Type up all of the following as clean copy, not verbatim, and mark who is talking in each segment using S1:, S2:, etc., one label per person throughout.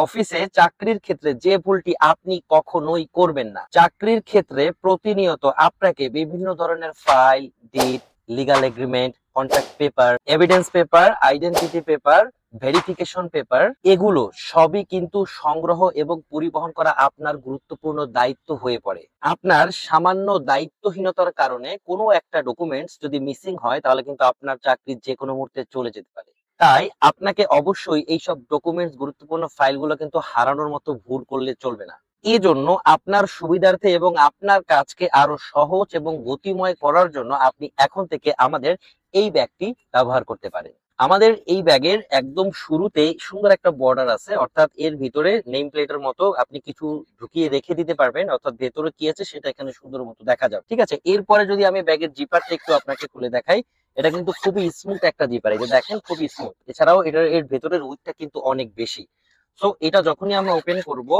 S1: অফিসে চাকরির ক্ষেত্রে যে ভুলটি আপনি কখনোই করবেন না, চাকরির ক্ষেত্রে প্রতিনিয়ত আপনাকে বিভিন্ন ধরনের file, deed, legal agreement, contract paper, evidence paper, identity paper, verification paper, এগুলো সবই কিন্তু সংগ্রহ এবং পরিবহন করা আপনার গুরুত্বপূর্ণ দায়িত্ব হয়ে পড়ে। আপনার সামান্য দায়িত্বহীনতার কারণে কোনো একটা ডকুমেন্টস যদি মিসিং হয়, তাহলে কিন্তু আপনার চাকরি যে কোনো মুহূর্তে চলে যেতে পারে। তাই আপনাকে অবশ্যই এইসব ডকুমেন্টস, গুরুত্বপূর্ণ ফাইলগুলো কিন্তু হারানোর মতো ভুল করলে চলবে না। এজন্য আপনার সুবিধার্থে এবং আপনার কাজকে আরো সহজ এবং গতিময় করার জন্য আপনি এখন থেকে আমাদের এই ব্যাগটি ব্যবহার করতে পারেন। আমাদের এই ব্যাগের একদম শুরুতেই সুন্দর একটা বর্ডার আছে, অর্থাৎ এর ভিতরে নেম প্লেটের মতো আপনি কিছু ঢুকিয়ে রেখে দিতে পারবেন, অর্থাৎ ভেতরে কি আছে সেটা এখানে সুন্দর মতো দেখা যাবে। ঠিক আছে, এরপরে যদি আমি ব্যাগের জিপারটা একটু আপনাকে খুলে দেখাই, এটা কিন্তু খুবই স্মুথ একটা জিপার, এই যে দেখেন খুবই স্মুথ। এছাড়াও এর ভেতরের উইথটা কিন্তু অনেক বেশি। সো এটা যখনই আমরা ওপেন করব,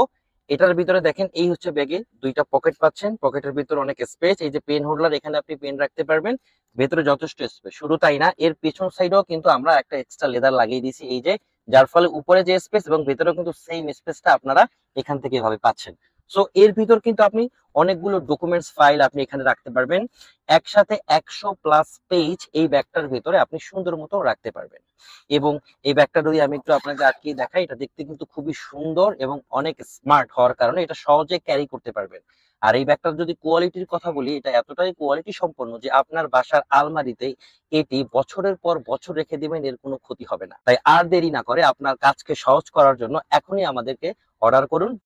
S1: এটার ভিতরে দেখেন এই হচ্ছে ব্যাগে দুইটা পকেট পাচ্ছেন, পকেটের ভিতরে অনেক স্পেস, এই যে পেন হোল্ডার, এখানে আপনি পেন রাখতে পারবেন, ভেতরে যথেষ্ট স্পেস। শুধু তাই না, এর পেছন সাইডেও কিন্তু আমরা একটা এক্সট্রা লেদার লাগিয়ে দিয়েছি, এই যে, যার ফলে উপরে যে স্পেস এবং ভেতরেও কিন্তু সেম স্পেসটা আপনারা এখান থেকে এভাবে পাচ্ছেন। সো এর ভিতর কিন্তু আপনি অনেকগুলো ডকুমেন্টস, ফাইল আপনি এখানে রাখতে পারবেন। একসাথে 100+ পেজ এই ব্যাগটার ভিতরে আপনি সুন্দর মতো রাখতে পারবেন। এবং এই ব্যাগটা যদি আমি একটু আপনাকে আটকে দেখাই, এটা দেখতে কিন্তু খুবই সুন্দর এবং অনেক স্মার্ট হওয়ার কারণে এটা সহজে ক্যারি করতে পারবেন। আর এই ব্যাগটার যদি কোয়ালিটির কথা বলি, এটা এতটাই কোয়ালিটি সম্পন্ন যে আপনার বাসার আলমারিতে এটি বছরের পর বছর রেখে দিবেন, এর কোনো ক্ষতি হবে না। তাই আর দেরি না করে আপনার কাজকে সহজ করার জন্য এখনই আমাদেরকে অর্ডার করুন।